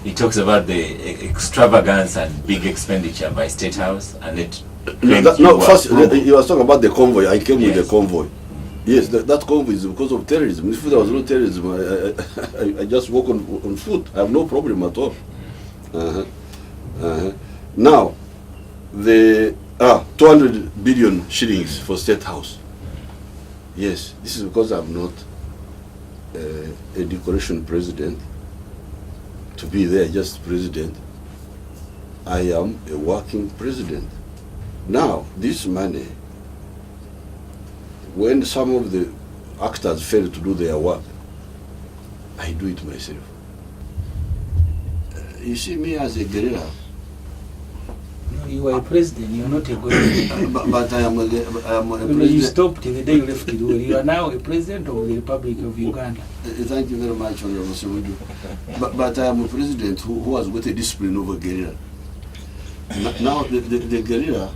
He talks about the extravagance and big expenditure by State House, and it. First he was talking about the convoy. I came with the convoy. Yes, that convoy is because of terrorism. If there was no terrorism, I just walk on foot. I have no problem at all. Now, the 200 billion shillings for State House. Yes, this is because I'm not a decoration president. To be there just president, I am a working president. Now, this money, when some of the actors fail to do their work, I do it myself. You see me as a guerrilla. No, you are a president, you are not a guerrilla. but I am a president. You stopped the day you left the role. You are now a president of the Republic of Uganda. Thank you very much, Honorable Semudu. But I am a president who has got a discipline over guerrilla. Now, the guerrilla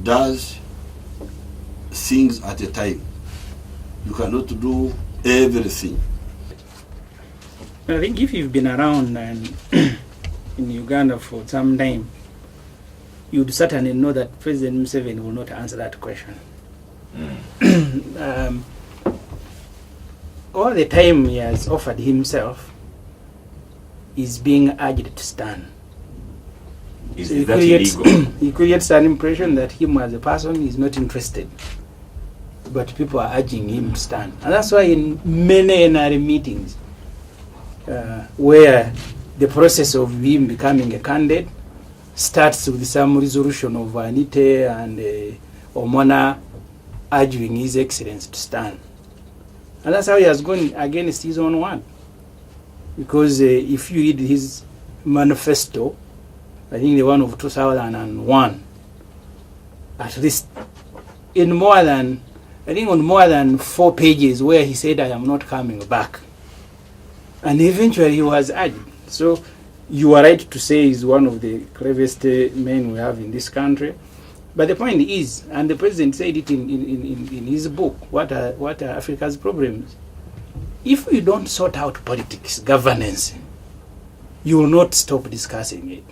does things at a time. You cannot do everything. I think if you've been around and in Uganda for some time, you'd certainly know that President Museveni will not answer that question. All the time he has offered himself is being urged to stand. Is that illegal? He creates an impression that him as a person is not interested. But people are urging him to stand. And that's why in many NRA meetings, where the process of him becoming a candidate starts with some resolution of Anite and Omona urging His Excellency to stand. And that's how he has gone against his own word. Because if you read his manifesto, I think the one of 2001, at least on more than 4 pages where he said, I am not coming back. And eventually he was urged. So you are right to say he's one of the cleverest men we have in this country. But the point is, and the president said it in his book, what are Africa's problems? If we don't sort out politics, governance, you will not stop discussing it.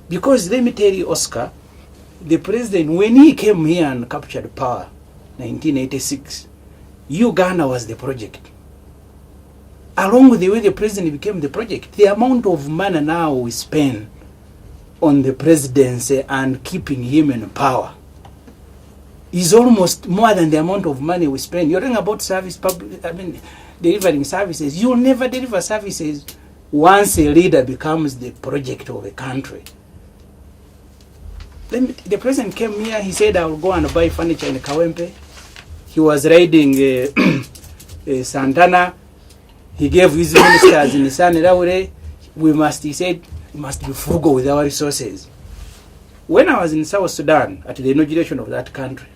Because let me tell you, Oscar, the president, when he came here and captured power, 1986, Uganda was the project. Along with the way the president became the project, the amount of money now we spend on the presidency and keeping him in power is almost more than the amount of money we spend. You're talking about delivering services. You'll never deliver services once a leader becomes the project of a country. The president came here, he said, I will go and buy furniture in Kawempe. He was riding Santana. He gave his ministers in Saniraure, he said, we must be frugal with our resources. When I was in South Sudan, at the inauguration of that country,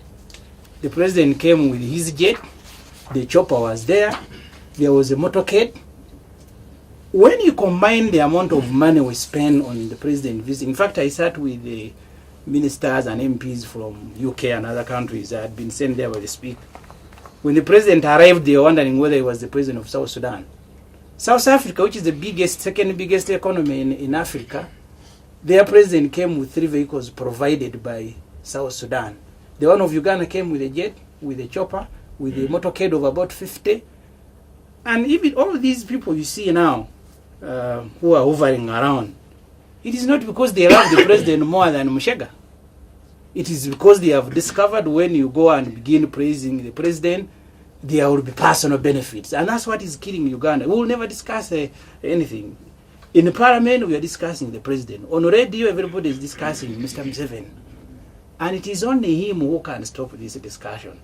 the president came with his jet, the chopper was there was a motorcade. When you combine the amount of money we spend on the president visit, in fact, I sat with the ministers and MPs from UK and other countries that had been sent there by the speaker. When the president arrived, they were wondering whether he was the president of South Sudan. South Africa, which is the second biggest economy in Africa, their president came with 3 vehicles provided by South Sudan. The one of Uganda came with a jet, with a chopper, with a motorcade of about 50. And even all these people you see now who are hovering around, it is not because they love the president more than Mushega. It is because they have discovered when you go and begin praising the president, there will be personal benefits. And that's what is killing Uganda. We will never discuss anything. In the parliament, we are discussing the president. On radio, everybody is discussing Mr. Museveni. And it is only him who can stop this discussion.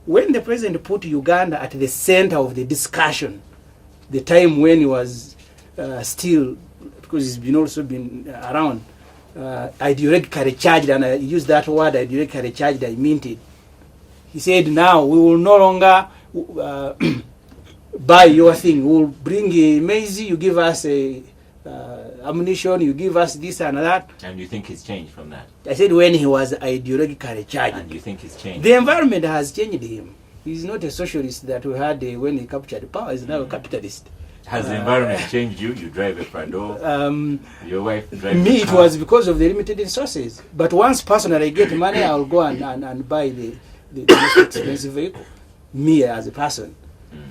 When the president put Uganda at the center of the discussion, the time when he was still, because he's been also been around, ideologically charged, and I use that word, ideologically charged, I meant it. He said, now we will no longer buy your thing. We will bring a maize, you give us ammunition, you give us this and that. And you think he's changed from that? I said when he was ideologically charged. And you think he's changed? The environment has changed him. He's not a socialist that we had when he captured power. He's now a capitalist. Has the environment changed you? You drive a Prado. Your wife drives Me, a it car. was because of the limited resources. But once personally I get money, I'll go and buy the most expensive vehicle. Me as a person.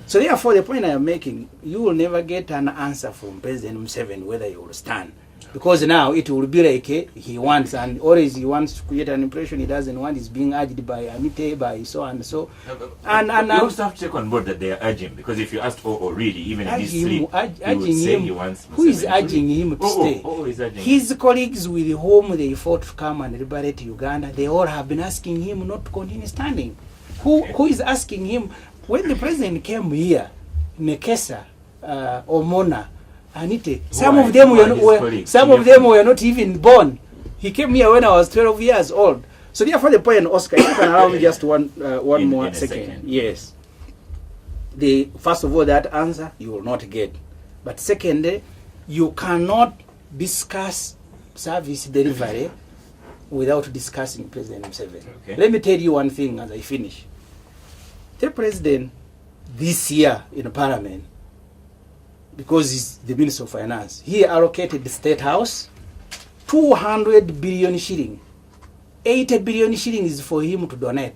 So therefore, the point I am making, you will never get an answer from President Museveni whether he will stand. Because now it will be like he wants, and always he wants to create an impression he doesn't want. He's being urged by Amite, by so and so. And you also have to take on board that they are urging, because if you asked really, even in his sleep, he would say he wants Museveni. Who is urging him to stay? Is urging his him. colleagues with whom they fought to come and liberate Uganda, they all have been asking him not to continue standing. Who is asking him? When the president came here, Nekesa, Omona, Anite, some of them were not even born. He came here when I was 12 years old. So therefore the point, Oscar, if you can allow me just one more second. Yes. First of all, that answer you will not get. But secondly, you cannot discuss service delivery without discussing President Museveni. Okay. Let me tell you one thing as I finish. The president this year in Parliament, because he's the Minister of Finance, he allocated the State House 200 billion shilling. 80 billion shilling is for him to donate.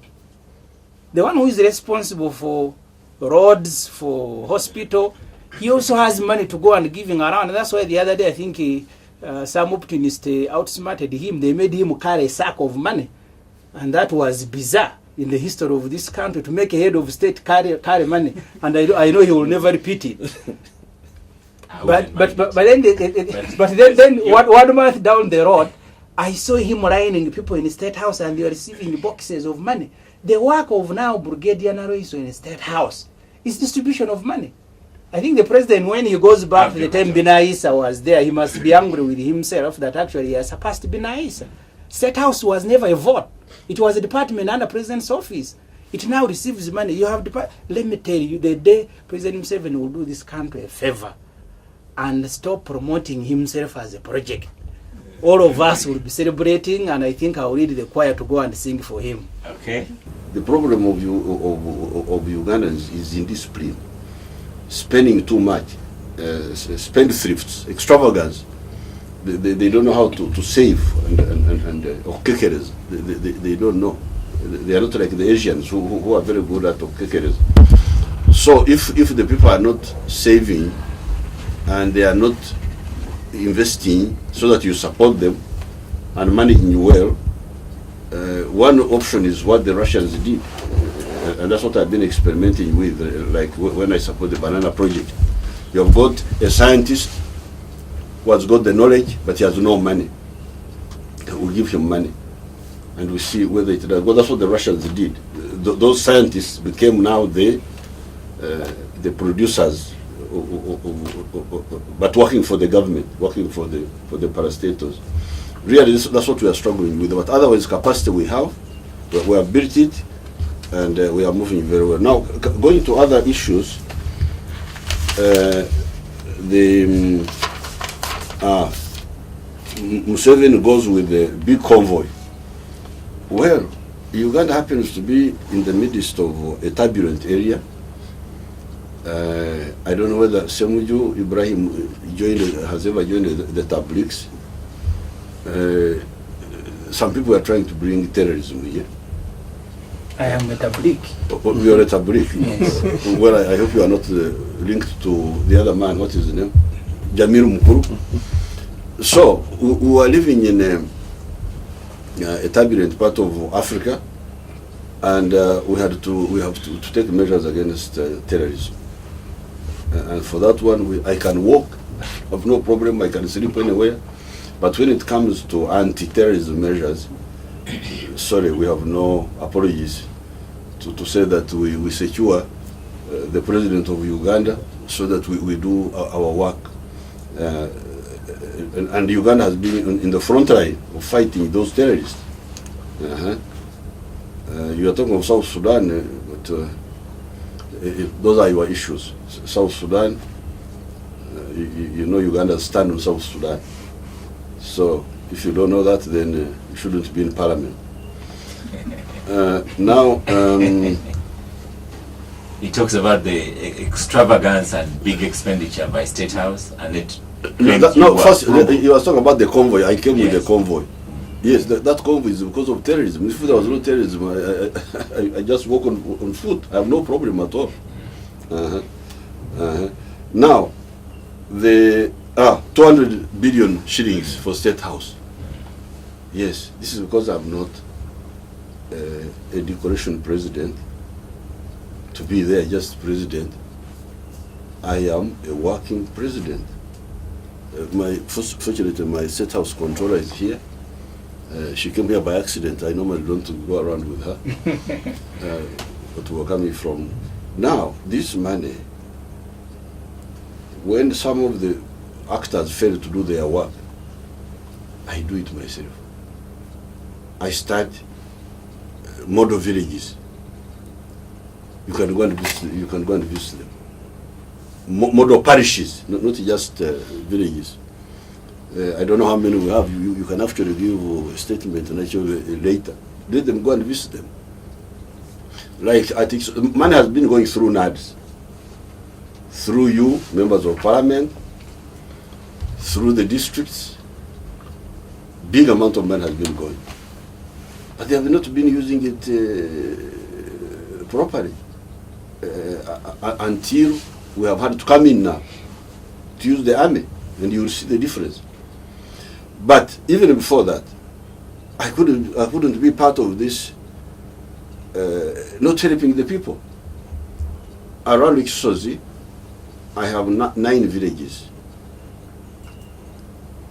The one who is responsible for roads, for hospital, he also has money to go and giving around. That's why the other day I think some optimists outsmarted him. They made him carry a sack of money. And that was bizarre in the history of this country, to make a head of state carry money. And I know he will never repeat it. But then one month down the road, I saw him lining people in the State House and they were receiving boxes of money. The work of now Brigadier Naroiso in the State House is distribution of money. I think the president, when he goes back to the time Binaisa was there, he must be angry with himself that actually he has surpassed Binaisa. State House was never a vote. It was a department under President's office. It now receives money. You have let me tell you, the day President Museveni will do this country a favor and stop promoting himself as a project, all of us will be celebrating, and I think I'll lead the choir to go and sing for him. Okay. The problem of Ugandans is indiscipline, spending too much, spendthrifts, extravagance. They don't know how to save, and okekeres. They don't know. They are not like the Asians who are very good at okekeres. So if the people are not saving and they are not investing so that you support them and managing well, one option is what the Russians did, and that's what I've been experimenting with, like when I support the banana project. You have got a scientist who has got the knowledge, but he has no money. We give him money, and we see whether it does. Well, that's what the Russians did. Those scientists became now the producers, but working for the government, working for the parastatals. Really, that's what we are struggling with. But otherwise, capacity we have built it, and we are moving very well. Now, going to other issues, Museveni goes with the big convoy. Well, Uganda happens to be in the midst of a turbulent area. I don't know whether Semuju Ibrahim has ever joined the Tabliks. Some people are trying to bring terrorism here. I am a Tablik. You are a Tablik? Yes. Well, I hope you are not linked to the other man. What is his name? Jamil Mukuru. So, we are living in a turbulent part of Africa, and we have to take measures against terrorism. And for that one, I can walk, I have no problem, I can sleep anywhere. But when it comes to anti-terrorism measures, sorry, we have no apologies to say that we secure the president of Uganda so that we do our work. And Uganda has been in the front line of fighting those terrorists. You are talking of South Sudan, but those are your issues. South Sudan, you know Uganda stand on South Sudan. So if you don't know that, then you shouldn't be in Parliament. Now, He talks about the extravagance and big expenditure by State House, and it. First he was talking about the convoy. I came with Yes. the convoy. Yes, that convoy is because of terrorism. If there was no terrorism, I just walk on foot. I have no problem at all. Now, the 200 billion shillings for State House. Yes, this is because I'm not a decoration president. To be there just president, I am a working president. Fortunately, my State House controller is here. She came here by accident. I normally don't go around with her. But we're coming from now. This money, when some of the actors fail to do their work, I do it myself. I start model villages. You can go and visit them. Model parishes, not just villages. I don't know how many we have. You can actually give a statement and actually later. Let them go and visit them. Like I think money has been going through NADS, through you, members of parliament, through the districts. Big amount of money has been going, but they have not been using it properly until we have had to come in now to use the army, and you will see the difference. But even before that, I couldn't be part of this. Not helping the people. Around Kisozi, I have 9 villages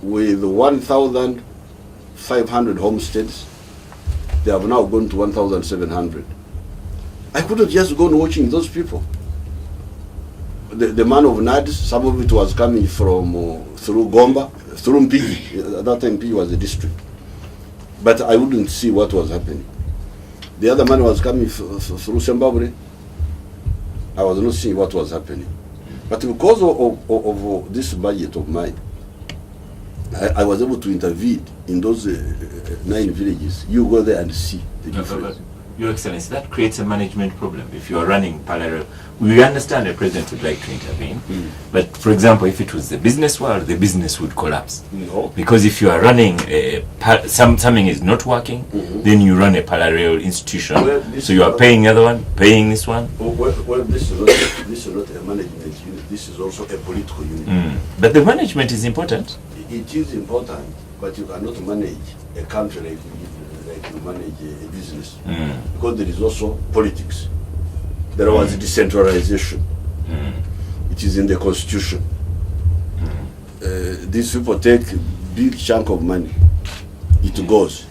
with 1,500 homesteads. They have now gone to 1,700. I couldn't just go on watching those people. The man of NADS, some of it was coming from through Gomba, through Mpigi. At that time, Mpigi was a district. But I wouldn't see what was happening. The other man was coming through Zimbabwe. I was not seeing what was happening. But because of this budget of mine, I was able to intervene in those 9 villages. You go there and see the difference. Your Excellency, that creates a management problem. If you are running parallel, we understand the president would like to intervene, but for example, if it was the business world, the business would collapse. No. Because if you are running something is not working, then you run a parallel institution. Well, so you are paying the other one, paying this one. Well, this is not a management unit. This is also a political unit. But the management is important. It is important, but you cannot manage a country like you manage a business, because there is also politics. There was decentralization. It is in the constitution. These people take big chunk of money. It goes,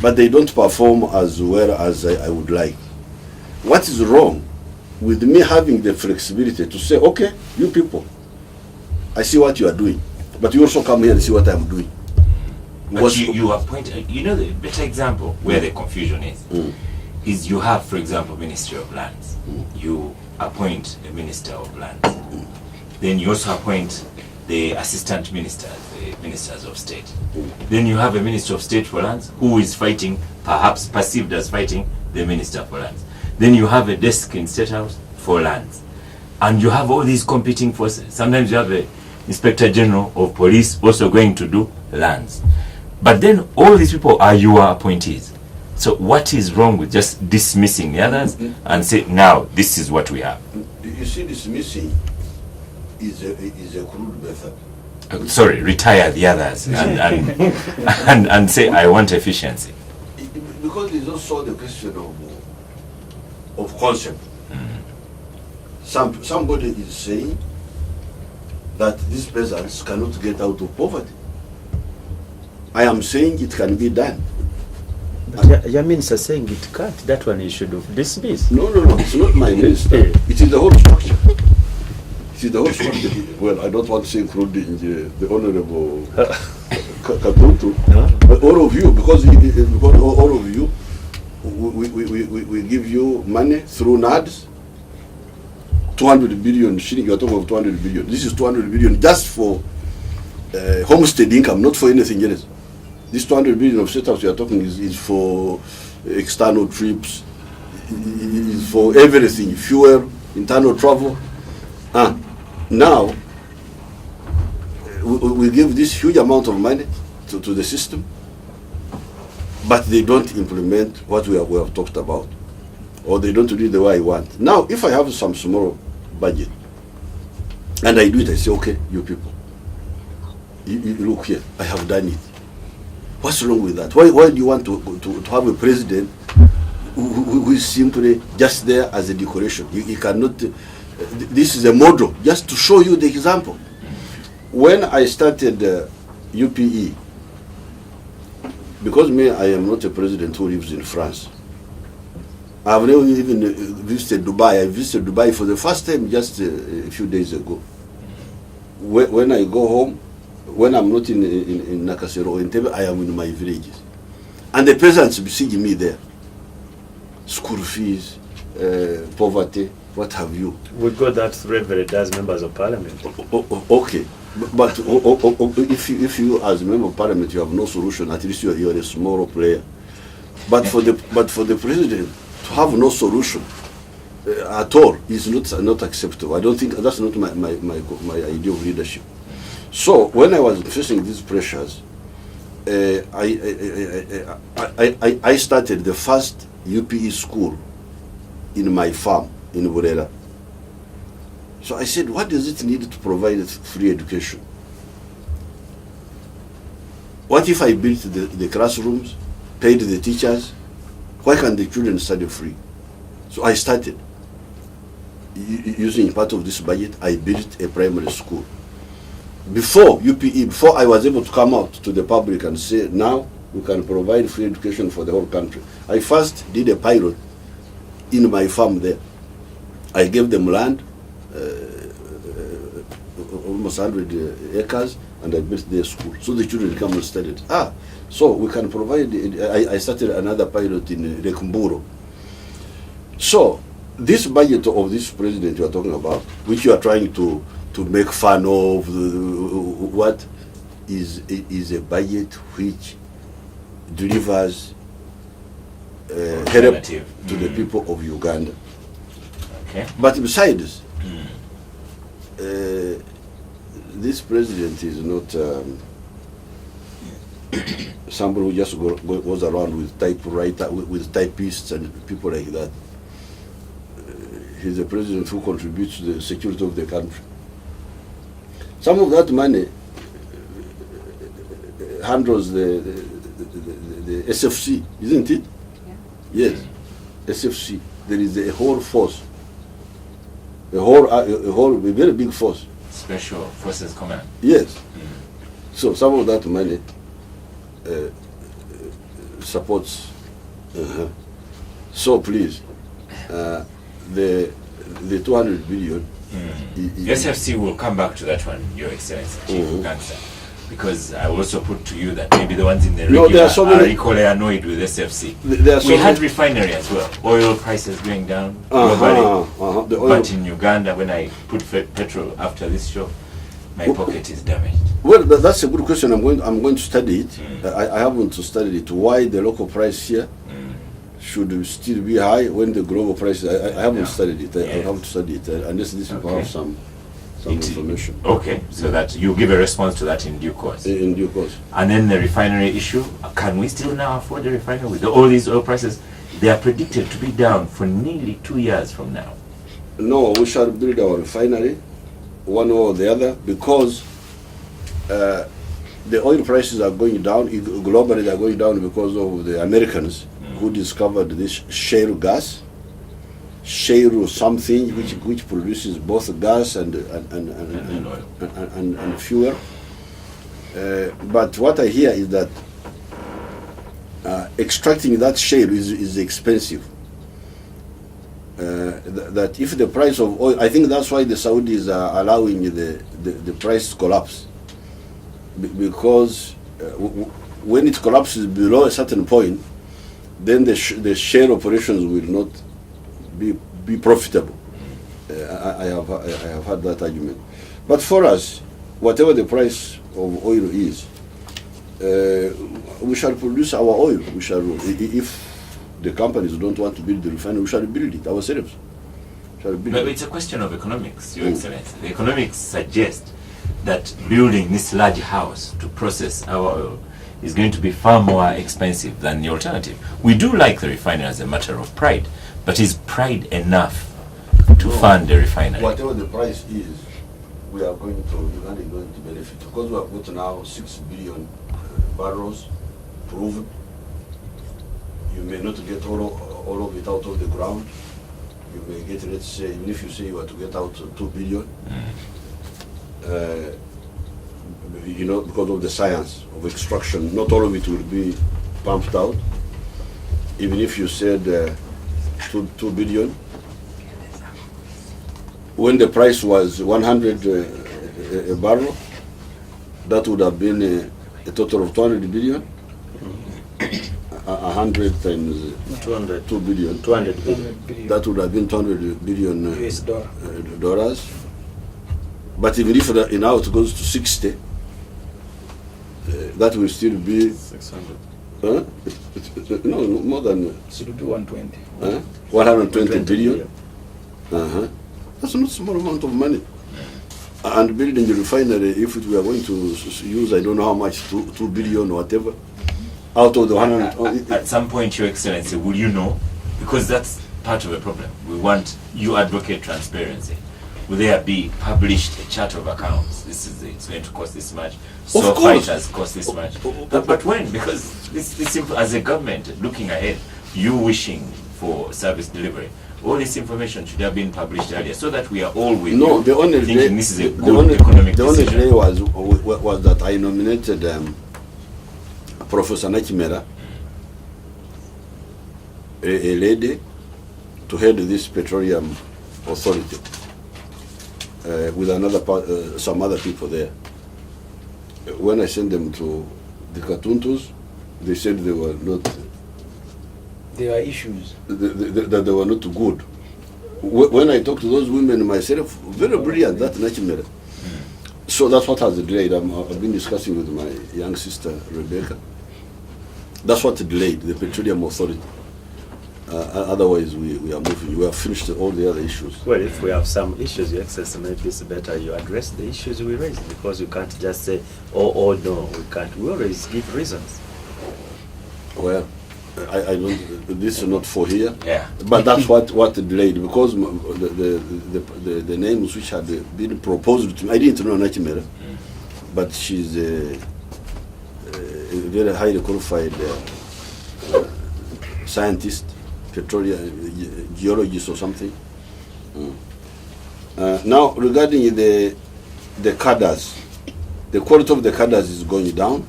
but they don't perform as well as I would like. What is wrong with me having the flexibility to say, okay, you people, I see what you are doing, but you also come here and see what I'm doing? But you appoint, the better example where the confusion is you have, for example, Ministry of Lands. You appoint a Minister of Lands. Then you also appoint the assistant ministers, the ministers of state. Then you have a Minister of State for Lands who is fighting, perhaps perceived as fighting, the Minister for Lands. Then you have a desk in State House for lands. And you have all these competing forces. Sometimes you have a Inspector General of Police also going to do lands. But then all these people are your appointees. So what is wrong with just dismissing the others and say, now this is what we have? You see, dismissing is a crude method. Retire the others and say, I want efficiency. Because it's also the question of concept. Somebody is saying that these peasants cannot get out of poverty. I am saying it can be done. But your minister saying it can't. That one you should have dismissed. No. It's not my minister. It is the whole structure. It is the whole structure. Well, I don't want to say including the Honorable Katuntu, but all of you, because all of you, we give you money through NADS. 200 billion shilling. You are talking of 200 billion. This is 200 billion just for homestead income, not for anything else. This 200 billion of setups you are talking is for external trips. is for everything, fuel, internal travel. Now, we give this huge amount of money to the system, but they don't implement what we have talked about, or they don't do it the way I want. Now, if I have some small budget, and I do it, I say, okay, you people, you look here, I have done it. What's wrong with that? Why do you want to have a president who is simply just there as a decoration? You cannot, this is a model, just to show you the example. When I started UPE, because me, I am not a president who lives in France. I've never even visited Dubai. I visited Dubai for the first time just a few days ago. When I go home, when I'm not in Nakasero or in Tebe, I am in my villages. And the peasants besiege me there. School fees, poverty, what have you. We got that revered as members of parliament. Okay. But if you as a member of parliament, you have no solution, at least you're a small player. But for the president to have no solution at all is not acceptable. I don't think that's not my idea of leadership. So when I was facing these pressures, I started the first UPE school in my farm in Burera. So I said, what does it need to provide free education? What if I built the classrooms, paid the teachers? Why can't the children study free? So I started. Using part of this budget, I built a primary school. Before UPE, before I was able to come out to the public and say, now we can provide free education for the whole country, I first did a pilot in my farm there. I gave them land, almost 100 acres, and I built their school. So the children come and studied. So we can provide, I started another pilot in Rekumburo. So this budget of this president you are talking about, which you are trying to make fun of, what is a budget which delivers help to the people of Uganda. Okay. But besides, this president is not somebody who just goes around with typewriter, with typists and people like that. He's a president who contributes to the security of the country. Some of that money handles the SFC, isn't it? Yeah. Yes, SFC. There is a whole force, a very big force. Special Forces Command. Yes. So some of that money supports. So please, the 200 billion. SFC will come back to that one, Your Excellency, Chief Gangster, because I also put to you that maybe the ones in the regular are equally annoyed with SFC. We had refinery as well, oil prices going down globally, but in Uganda, when I put petrol after this show, my pocket is damaged. Well, that's a good question. I'm going to study it. I haven't studied it. Why the local price here should still be high when the global price? I haven't studied it. I have to study it unless these people have some information. Okay, so that you give a response to that in due course. In due course. And then the refinery issue. Can we still now afford the refinery with all these oil prices? They are predicted to be down for nearly 2 years from now. No, we shall build our refinery, one way or the other, because the oil prices are going down. Globally, they are going down because of the Americans who discovered this shale gas, shale something which produces both gas and fuel. But what I hear is that extracting that shale is expensive. That if the price of oil, I think that's why the Saudis are allowing the price to collapse, because when it collapses below a certain point, then the share operations will not be profitable. I have had that argument. But for us, whatever the price of oil is, we shall produce our oil. We shall, if the companies don't want to build the refinery, we shall build it ourselves. But it's a question of economics, Your Excellency. The economics suggest that building this large house to process our oil is going to be far more expensive than the alternative. We do like the refinery as a matter of pride, but is pride enough to fund the refinery? Whatever the price is, we are going to, Uganda is going to benefit, because we have got now 6 billion barrels proven. You may not get all of it out of the ground. You may get, let's say, even if you say you are to get out 2 billion, you know, because of the science of extraction, not all of it will be pumped out. Even if you said 2 billion, when the price was 100 a barrel, that would have been a total of 200 billion. 100 times 200. 2 billion. 200 billion. That would have been 200 billion US dollar. dollars. But even if now it goes to 60, that will still be 600. no, more than So it will be 120. 120 billion. That's not a small amount of money. And building the refinery, if we are going to use, I don't know how much, 2 billion or whatever, out of the 100. At some point, Your Excellency, will you know? Because that's part of the problem. We want, you advocate transparency. Will there be published a chart of accounts? It's going to cost this much. So far it has cost this much. But when? Because this simple, as a government looking ahead, you wishing for service delivery, all this information should have been published earlier, so that we are all with No, you the only thinking day, this is a the good only, economic the only decision. day was that I nominated Professor Nakimera, a lady, to head this petroleum authority with another some other people there. When I sent them to the Katuntus, they said they were not. There are issues. That they were not good. When I talked to those women myself, very brilliant, that Nakimera. So that's what has delayed. I've been discussing with my young sister Rebecca. That's what delayed the petroleum authority. Otherwise, we are moving. We have finished all the other issues. Well, if we have some issues, Your Excellency, maybe it's better you address the issues we raise, because you can't just say, oh no, we can't. We always give reasons. Well, I don't. This is not for here. Yeah. But that's what delayed, because the names which had been proposed to me, I didn't know Nakimera, but she's a very highly qualified scientist, petroleum geologist or something. Now, regarding the cadres, the quality of the cadres is going down.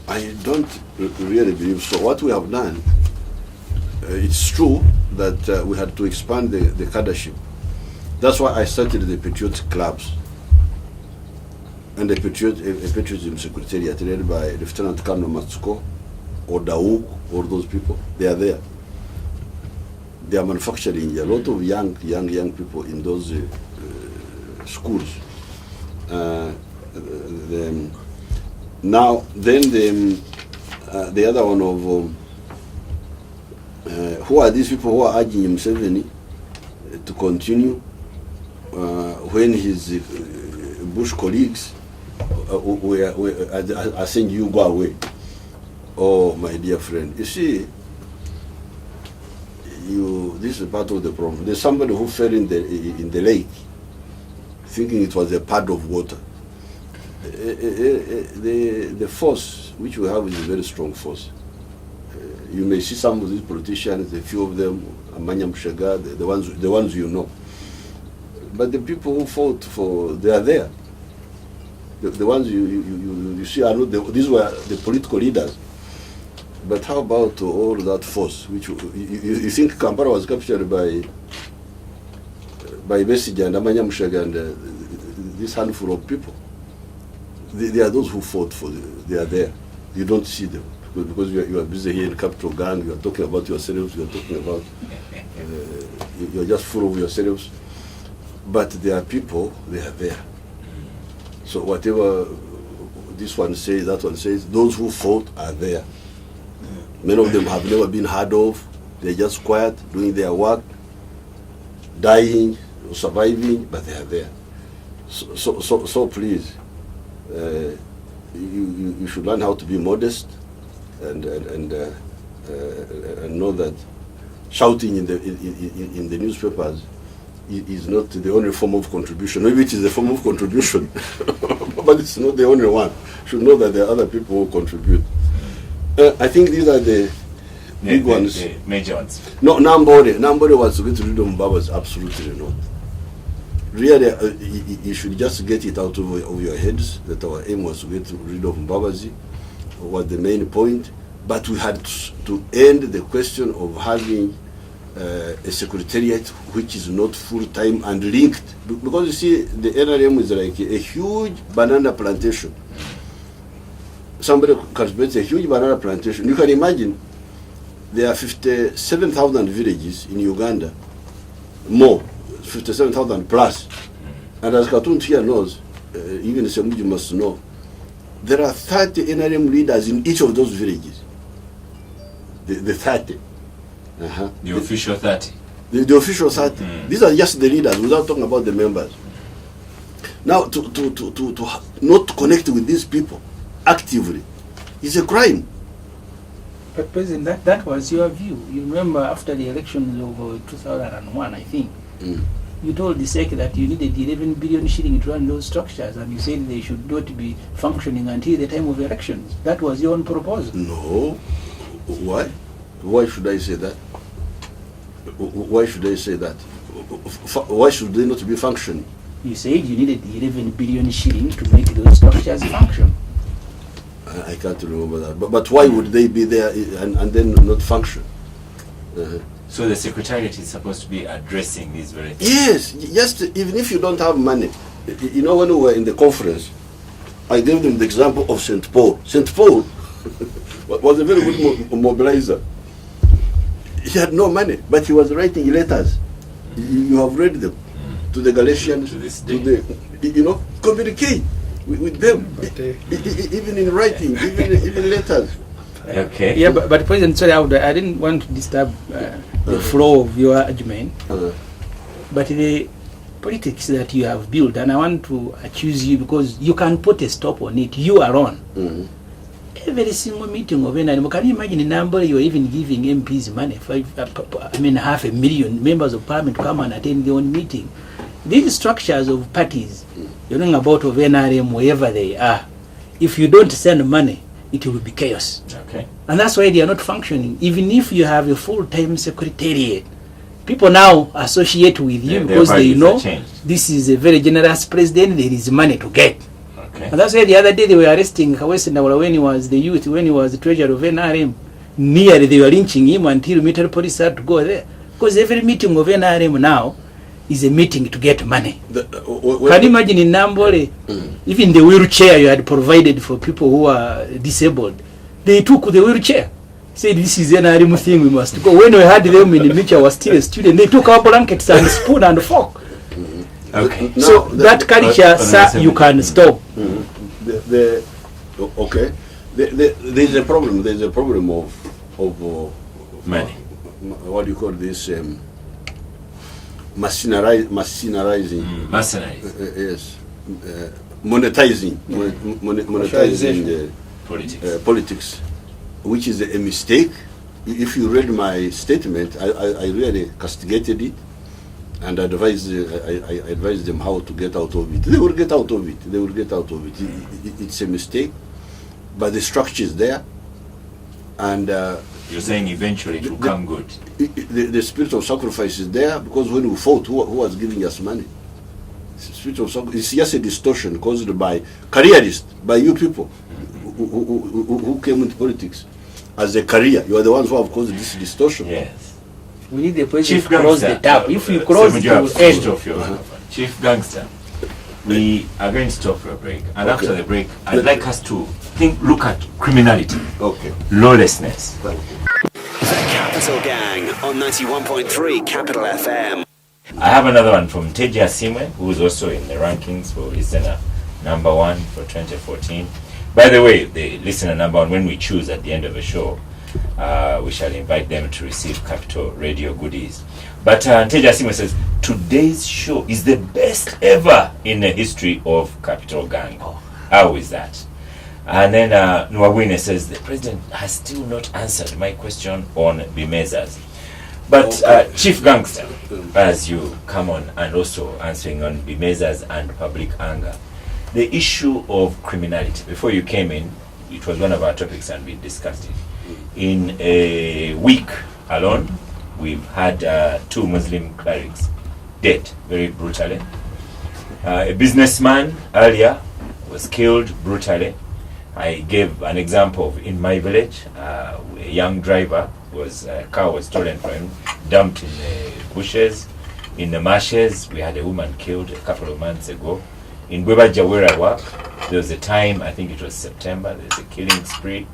I don't really believe so. What we have done, it's true that we had to expand the cadreship. That's why I started the patriotic clubs and a patriotism secretariat led by Lieutenant Colonel Matsuko or Daouk, or those people. They are there. They are manufacturing a lot of young people in those schools. Now, then the other one of who are these people who are urging Museveni to continue when his Bush colleagues are saying you go away? Oh, my dear friend, you see, this is part of the problem. There's somebody who fell in the lake, thinking it was a pad of water. The force which we have is a very strong force. You may see some of these politicians, a few of them, Amanya Mshaga, the ones you know. But the people who fought for, they are there. The ones you see are not. These were the political leaders. But how about all that force? Which you think Kampala was captured by Besigye and Amanya Mshaga and this handful of people? They are those who fought for. They are there. You don't see them because you are busy here in Capital Gang. You are talking about yourselves. You are talking about. You are just full of yourselves. But there are people. They are there. So whatever this one says, that one says, those who fought are there. Many of them have never been heard of. They're just quiet, doing their work, dying, surviving, but they are there. So please, you should learn how to be modest and know that shouting in the newspapers is not the only form of contribution. Maybe it is a form of contribution, but it's not the only one. You should know that there are other people who contribute. I think these are the big ones. The major ones. No, nobody wants to get rid of Mbabazi. Absolutely not. Really, you should just get it out of your heads that our aim was to get rid of Mbabazi, was the main point. But we had to end the question of having a secretariat which is not full-time and linked. Because you see, the NRM is like a huge banana plantation. Somebody cultivates a huge banana plantation. You can imagine there are 57,000 villages in Uganda, more, 57,000 plus. And as Katuntu here knows, even Semuji must know, there are 30 NRM leaders in each of those villages. The 30. The official 30. The official 30. These are just the leaders, without talking about the members. Now, to not connect with these people actively is a crime. But President, that was your view. You remember after the elections of 2001, I think, you told the SEC that you needed 11 billion shilling to run those structures, and you said they should not be functioning until the time of elections. That was your own proposal. No. Why? Why should I say that? Why should I say that? Why should they not be functioning? You said you needed 11 billion shilling to make those structures function. I can't remember that. But why would they be there and then not function? So the Secretariat is supposed to be addressing these very things? Yes, just even if you don't have money. You know, when we were in the conference, I gave them the example of St. Paul. St. Paul was a very good mobilizer. He had no money, but he was writing letters. You have read them to the Galatians, to this to day. the, communicate with them, even in writing, even letters. Okay. Yeah, but President, sorry, I didn't want to disturb the flow of your argument. But the politics that you have built, and I want to accuse you because you can put a stop on it, you alone. Every single meeting of NRM, can you imagine the number you're even giving MPs money? 500,000 members of parliament come and attend their own meeting. These structures of parties, you're talking about of NRM, wherever they are, if you don't send money, it will be chaos. Okay. And that's why they are not functioning. Even if you have a full-time secretariat, people now associate with you because they know this is a very generous president, there is money to get. Okay. And that's why the other day they were arresting Kawesi Ndawala when he was the youth, when he was the treasurer of NRM. Nearly they were lynching him until military police had to go there. Because every meeting of NRM now is a meeting to get money. Can you imagine in Nambole, even the wheelchair you had provided for people who are disabled, they took the wheelchair. Said this is NRM thing, we must go. When we had them in the meeting, I was still a student, they took our blankets and spoon and fork. Okay. So that culture, sir, you can stop. Okay. There's a problem. There's a problem of money. What do you call this? Mercenarizing. Yes. Monetizing. Monetizing the politics, which is a mistake. If you read my statement, I really castigated it. And I advised them how to get out of it. They will get out of it. They will get out of it. It's a mistake, but the structure is there. And you're saying eventually it will come good. The spirit of sacrifice is there because when we fought, who was giving us money? Spirit of sacrifice. It's just a distortion caused by careerists, by you people who came into politics as a career. You are the ones who have caused this distortion. Yes. We need the president to close the tap. If you close it, you will end. Chief Gangster, we are going to stop for a break. And after the break, I'd like us to look at criminality, lawlessness. The Capital Gang on 91.3 Capital FM. I have another one from Teja Simwe, who is also in the rankings for listener number 1 for 2014. By the way, the listener number 1, when we choose at the end of the show, we shall invite them to receive Capital Radio goodies. But Teja Simo says, today's show is the best ever in the history of Capital Gang. How is that? And then Nwabwine says, the president has still not answered my question on Bimezas. But Chief Gangster, as you come on and also answering on Bimezas and public anger, the issue of criminality, before you came in, it was one of our topics and we discussed it. In a week alone, we've had 2 Muslim clerics dead very brutally. A businessman earlier was killed brutally. I gave an example of in my village, a young driver car was stolen from him, dumped in the bushes, in the marshes. We had a woman killed a couple of months ago. In Gwebaja where I work, there was a time, I think it was September, there's a killing spree.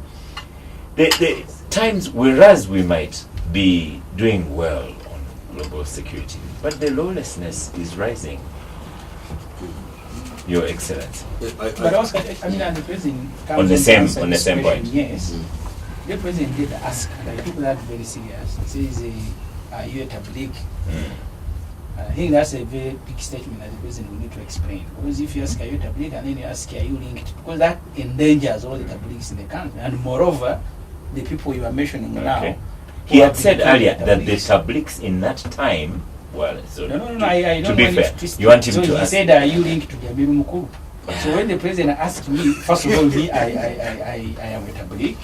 The times, whereas we might be doing well on global security, but the lawlessness is rising. Your Excellency. But also, I mean, the president comes On the same point. Yes. The president did ask, and I took that very serious. He says, are you a tabligh? I think that's a very big statement that the president will need to explain. Because if you ask, are you a tabligh, and then you ask, are you linked? Because that endangers all the tablighs in the country. And moreover, the people you are mentioning now. He had said earlier that the tablighs in that time, well, so no, I don't to be want fair, to twist you want him so to he ask. said, are you linked to Jamilu Mukuru? So when the president asked me, first of all, me, I am a tabligh.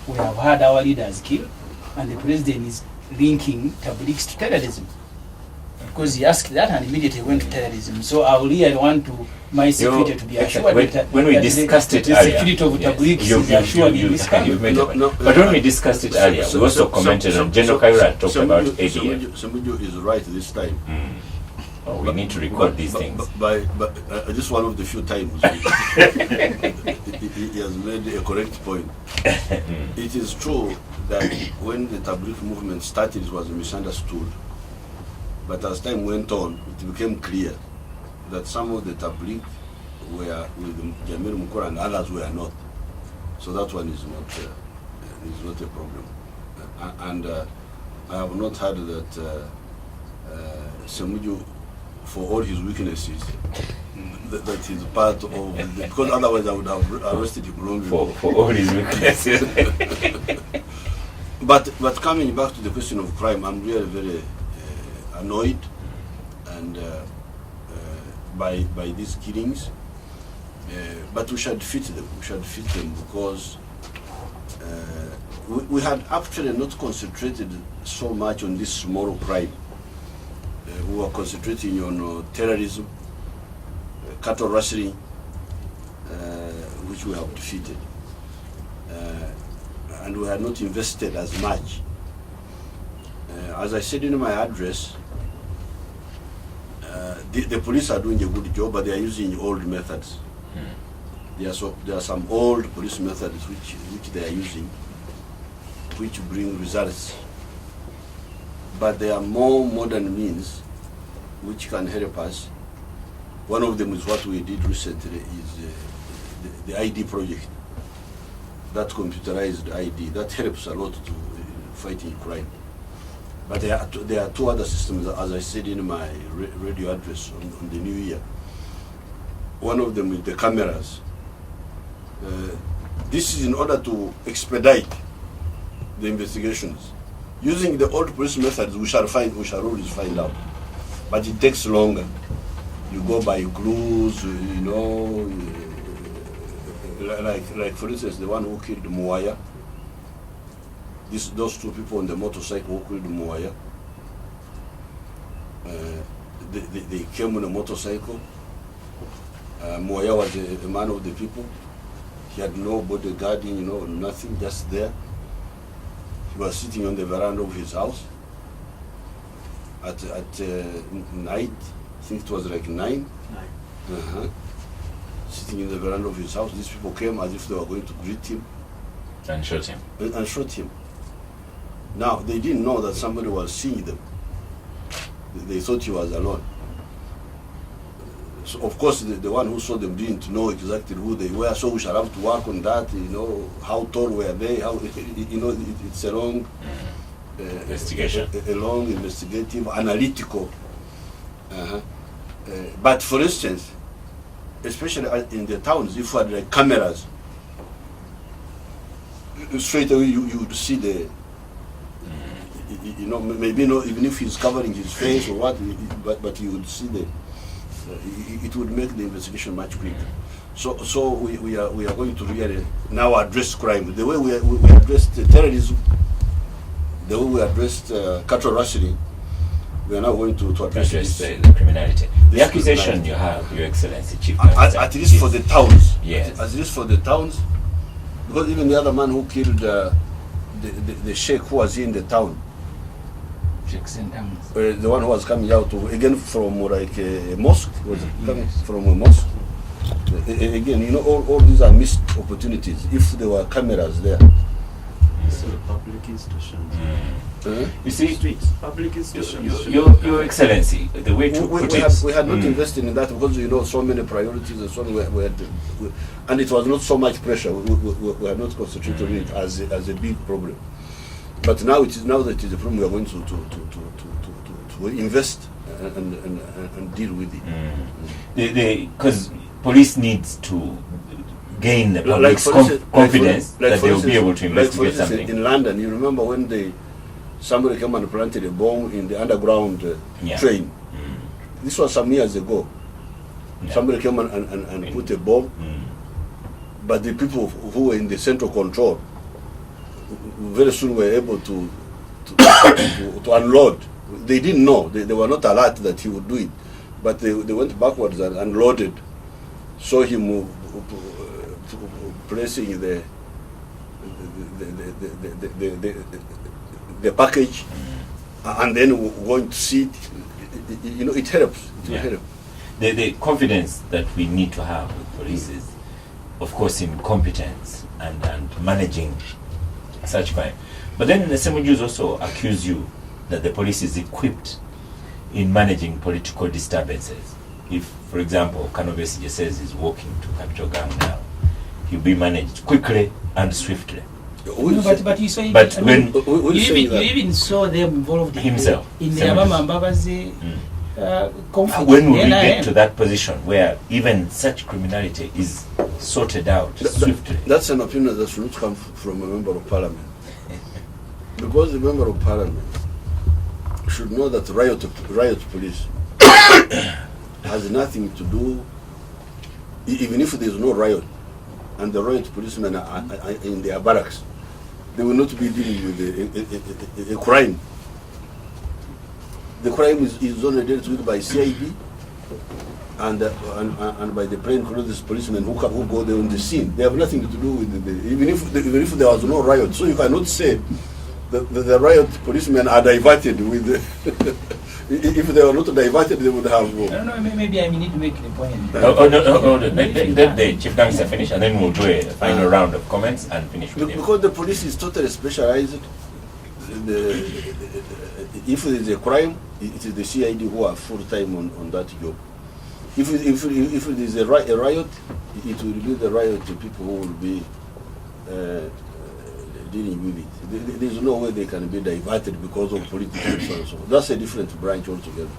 We have had our leaders killed, and the president is linking tablighs to terrorism. Because he asked that and immediately went to terrorism. So I really want my security to be assured when we discussed it earlier, the security of tablighs is assured in this country. But when we discussed it earlier, we also commented on General Kaira talked about ADF. Sambujo is right this time. Oh, we need to record these things. But this is one of the few times he has made a correct point. It is true that when the Tabligh movement started, it was misunderstood. But as time went on, it became clear that some of the Tabligh were with Jamilu Mukuru and others were not. So that one is not a problem. And I have not heard that Sambujo, for all his weaknesses, that he's part of because otherwise I would have arrested him long ago. For all his weaknesses. But coming back to the question of crime, I'm really very annoyed and by these killings. But we should fit them. We should fit them because we had actually not concentrated so much on this small crime. We were concentrating on terrorism, cattle rustling, which we have defeated. And we had not invested as much. As I said in my address, the police are doing a good job, but they are using old methods. There are some old police methods which they are using, which bring results. But there are more modern means which can help us. One of them is what we did recently, is the ID project, that computerized ID. That helps a lot to fighting crime. But there are 2 other systems, as I said in my radio address on the New Year. One of them is the cameras. This is in order to expedite the investigations. Using the old police methods, we shall always find out. But it takes longer. You go by clues, like for instance, the one who killed Muaya. Those 2 people on the motorcycle who killed Muaya. They came on a motorcycle. Muaya was a man of the people. He had no bodyguarding, nothing, just there. He was sitting on the veranda of his house at night. I think it was like 9. Sitting in the veranda of his house. These people came as if they were going to greet him. And shot him. And shot him. Now, they didn't know that somebody was seeing them. They thought he was alone. So of course, the one who saw them didn't know exactly who they were, so we shall have to work on that. How tall were they? How it's a long investigation, a long investigative, analytical. But for instance, especially in the towns, if you had like cameras, straight away you would see the. Maybe not even if he's covering his face or what, but you would see the. It would make the investigation much quicker. So we are going to really now address crime. The way we addressed terrorism, the way we addressed cattle rustling, we are now going to address the criminality. The accusation you have, Your Excellency, Chief Minister, at least for the towns. Yes. At least for the towns, because even the other man who killed the sheikh who was in the town. The one who was coming out again from like a mosque, was coming from a mosque. Again, all these are missed opportunities. If there were cameras there, So public institutions. You see, Streets, public institutions. Your Excellency, the way to put it, we had not invested in that because so many priorities and so on. And it was not so much pressure. We had not concentrated on it as a big problem. But now that it is a problem, we are going to invest and deal with it. Because police needs to gain the public's confidence that they will be able to investigate something. In London, you remember when somebody came and planted a bomb in the underground train. This was some years ago. Somebody came and put a bomb, but the people who were in the central control very soon were able to unload. They didn't know. They were not alert that he would do it, but they went backwards and unloaded. Saw him placing the package, and then going to see it. It helps. It helps. The confidence that we need to have with police is, of course, in competence and managing such crime. But then the same Jews also accuse you that the police is equipped in managing political disturbances. If, for example, Kano Besigye says he's walking to Capital Gang now, he'll be managed quickly and swiftly. No, but you say, But when you even saw them involved himself in the Abama Mbabazi conflict. When will we get to that position where even such criminality is sorted out swiftly? That's an opinion that should not come from a member of parliament. Because the member of parliament should know that riot police has nothing to do, even if there is no riot, and the riot policemen are in their barracks, they will not be dealing with a crime. The crime is only dealt with by CID and by the plain-clothes policemen who go there on the scene. They have nothing to do with even if there was no riot. So you cannot say the riot policemen are diverted with. If they were not diverted, they would have. No, maybe I need to make the point. No. Let the Chief Minister finish, and then we'll do a final round of comments and finish with him. Because the police is totally specialized. If there is a crime, it is the CID who are full time on that job. If it is a riot, it will be the riot people who will be dealing with it. There is no way they can be diverted because of political reasons. So that's a different branch altogether.